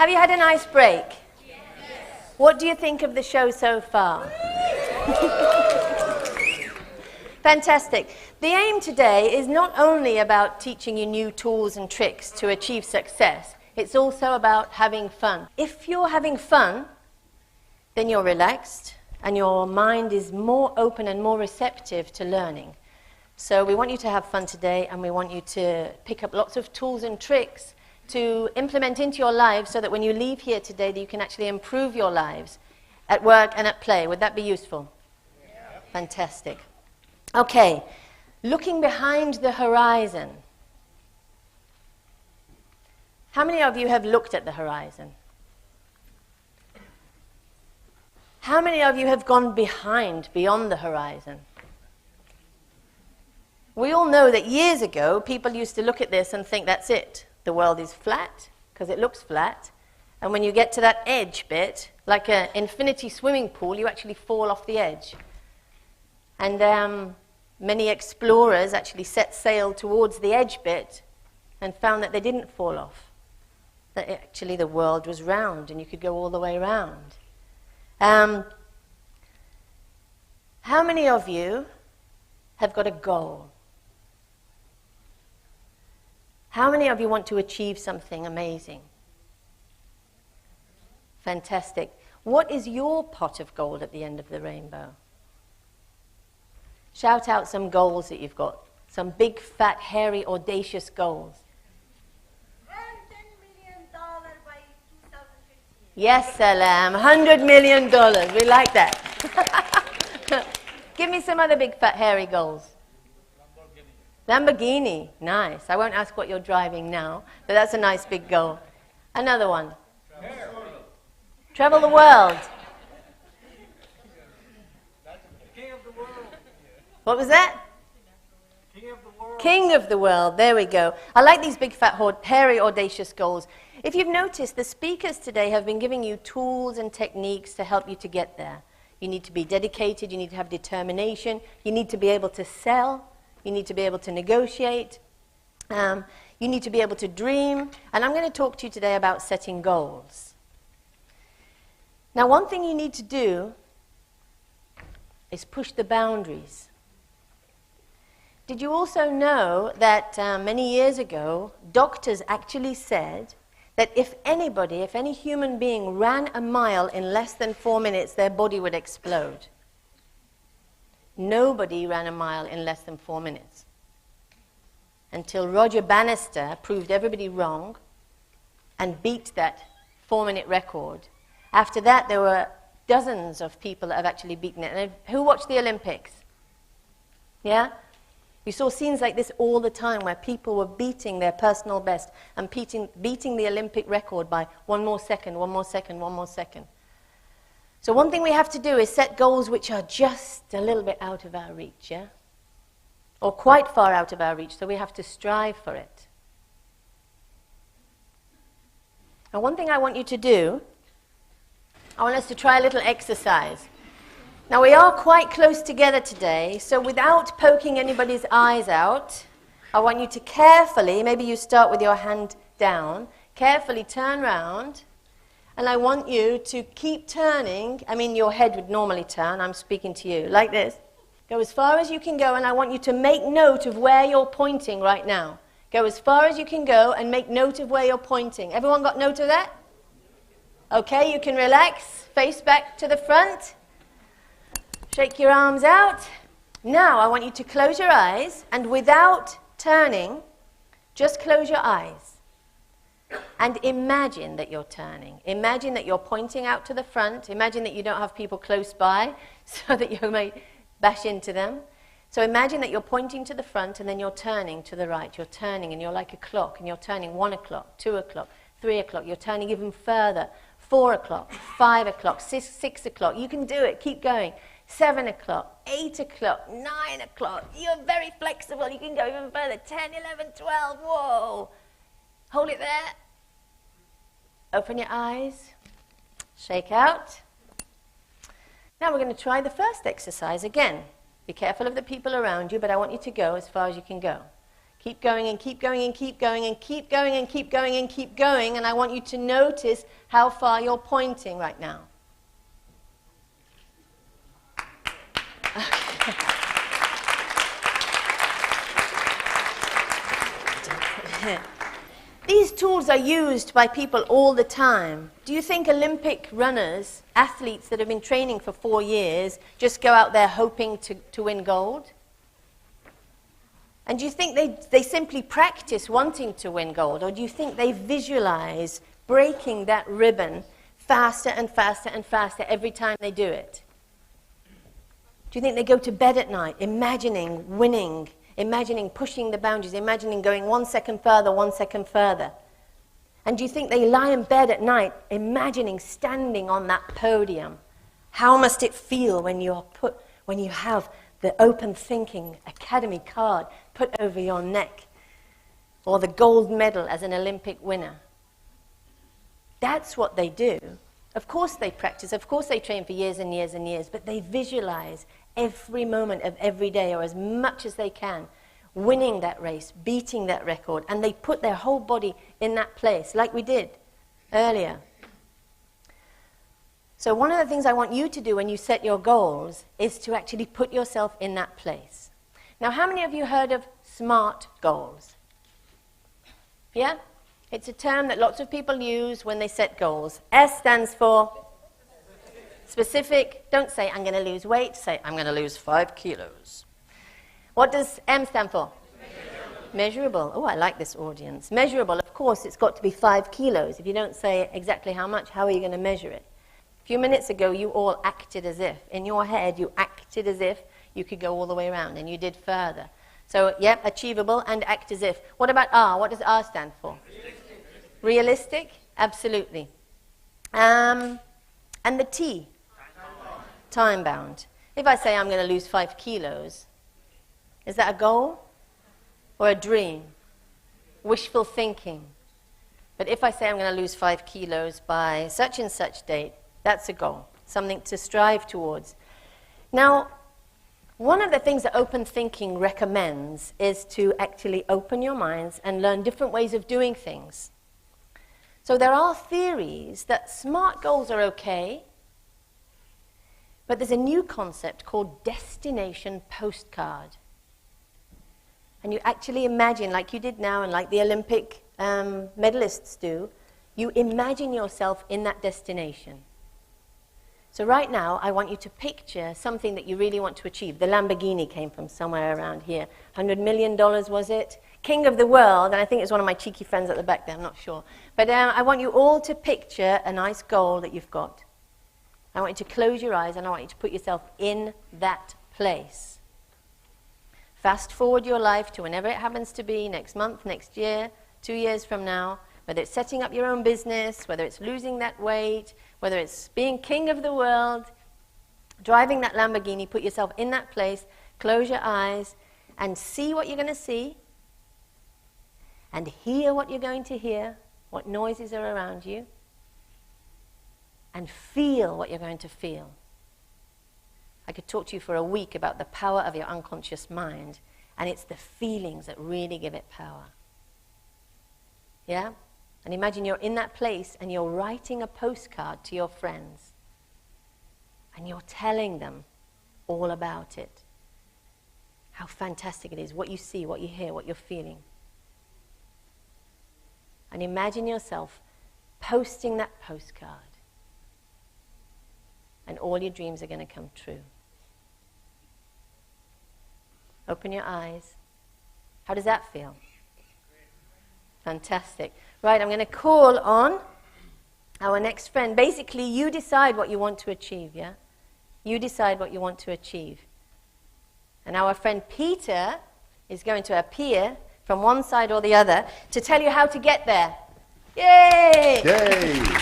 Have you had a nice break? Yes. What do you think of the show so far? Fantastic. The aim today is not only about teaching you new tools and tricks to achieve success, it's also about having fun. If you're having fun, then you're relaxed and your mind is more open and more receptive to learning. So we want you to have fun today, and we want you to pick up lots of tools and tricks to implement into your lives so that when you leave here today, that you can actually improve your lives at work and at play. Would that be useful? Yeah. Fantastic. Okay, looking behind the horizon. How many of you have looked at the horizon? How many of you have gone beyond the horizon? We all know that years ago, people used to look at this and think that's it. The world is flat, because it looks flat. And when you get to that edge bit, like an infinity swimming pool, you actually fall off the edge. And many explorers actually set sail towards the edge bit and found that they didn't fall off. That actually the world was round and you could go all the way around. How many of you have got a goal? How many of you want to achieve something amazing? Fantastic. What is your pot of gold at the end of the rainbow? Shout out some goals that you've got. Some big, fat, hairy, audacious goals. $10 million by 2015. Yes, Salam. $100 million. We like that. Give me some other big, fat, hairy goals. Lamborghini. Nice. I won't ask what you're driving now, but that's a nice big goal. Another one. Travel the world. King of the world. What was that? King of the world. King of the world. There we go. I like these big, fat, hairy, audacious goals. If you've noticed, the speakers today have been giving you tools and techniques to help you to get there. You need to be dedicated. You need to have determination. You need to be able to sell. You need to be able to negotiate. You need to be able to dream. And I'm going to talk to you today about setting goals. Now, one thing you need to do is push the boundaries. Did you also know that many years ago, doctors actually said that if any human being ran a mile in less than 4 minutes, their body would explode? Nobody ran a mile in less than 4 minutes. Until Roger Bannister proved everybody wrong and beat that 4-minute record. After that, there were dozens of people that have actually beaten it. And who watched the Olympics? Yeah? We saw scenes like this all the time where people were beating their personal best and beating the Olympic record by 1 more second, 1 more second, 1 more second. So one thing we have to do is set goals which are just a little bit out of our reach, yeah? Or quite far out of our reach, so we have to strive for it. And one thing I want you to do, I want us to try a little exercise. Now we are quite close together today, so without poking anybody's eyes out, I want you to carefully, maybe you start with your hand down, carefully turn round. And I want you to keep turning. I mean, your head would normally turn. I'm speaking to you like this. Go as far as you can go, and I want you to make note of where you're pointing right now. Go as far as you can go and make note of where you're pointing. Everyone got note of that? Okay, you can relax. Face back to the front. Shake your arms out. Now, I want you to close your eyes, and without turning, just close your eyes. And imagine that you're turning. Imagine that you're pointing out to the front. Imagine that you don't have people close by so that you may bash into them. So imagine that you're pointing to the front and then you're turning to the right. You're turning and you're like a clock and you're turning 1 o'clock, 2 o'clock, 3 o'clock. You're turning even further. 4 o'clock, 5 o'clock, 6 o'clock. You can do it. Keep going. 7 o'clock, 8 o'clock, 9 o'clock. You're very flexible. You can go even further. 10, 11, 12. Whoa. Hold it there. Open your eyes. Shake out. Now we're going to try the first exercise again. Be careful of the people around you, but I want you to go as far as you can go. Keep going and keep going and keep going and keep going and keep going and keep going. And I want you to notice how far you're pointing right now. Okay. These tools are used by people all the time. Do you think Olympic runners, athletes that have been training for 4 years, just go out there hoping to win gold? And do you think they simply practice wanting to win gold? Or do you think they visualize breaking that ribbon faster and faster and faster every time they do it? Do you think they go to bed at night imagining winning, imagining pushing the boundaries, imagining going 1 second further, 1 second further? And do you think they lie in bed at night imagining standing on that podium? How must it feel when you have the OpenThinking Academy card put over your neck, or the gold medal as an Olympic winner? That's what they do. Of course they practice, of course they train for years and years and years, but they visualize every moment of every day, or as much as they can, winning that race, beating that record, and they put their whole body in that place, like we did earlier. So one of the things I want you to do when you set your goals is to actually put yourself in that place. Now, how many of you heard of SMART goals? Yeah? It's a term that lots of people use when they set goals. S stands for specific. Don't say, I'm going to lose weight. Say, I'm going to lose 5 kilos. What does M stand for? Measurable. Oh, I like this audience. Measurable, of course, it's got to be 5 kilos. If you don't say exactly how much, how are you going to measure it? A few minutes ago, you all acted as if. In your head, you acted as if you could go all the way around, and you did further. So, yep, achievable and act as if. What about R? What does R stand for? Realistic? Absolutely. And the T? Time-bound. If I say I'm going to lose 5 kilos, is that a goal or a dream? Wishful thinking. But if I say I'm going to lose 5 kilos by such and such date, that's a goal, something to strive towards. Now, one of the things that OpenThinking recommends is to actually open your minds and learn different ways of doing things. So there are theories that SMART goals are okay, but there's a new concept called destination postcard. And you actually imagine, like you did now and like the Olympic medalists do, you imagine yourself in that destination. So right now, I want you to picture something that you really want to achieve. The Lamborghini came from somewhere around here. $100 million, was it? King of the world, and I think it's one of my cheeky friends at the back there, I'm not sure. But I want you all to picture a nice goal that you've got. I want you to close your eyes, and I want you to put yourself in that place. Fast forward your life to whenever it happens to be, next month, next year, 2 years from now, whether it's setting up your own business, whether it's losing that weight, whether it's being king of the world, driving that Lamborghini, put yourself in that place, close your eyes, and see what you're going to see, and hear what you're going to hear, what noises are around you, and feel what you're going to feel. I could talk to you for a week about the power of your unconscious mind, and it's the feelings that really give it power. Yeah? And imagine you're in that place and you're writing a postcard to your friends. And you're telling them all about it. How fantastic it is, what you see, what you hear, what you're feeling. And imagine yourself posting that postcard. And all your dreams are going to come true. Open your eyes. How does that feel? Fantastic. Right, I'm going to call on our next friend. Basically, you decide what you want to achieve, yeah? You decide what you want to achieve. And our friend Peter is going to appear from one side or the other to tell you how to get there. Yay! Yay!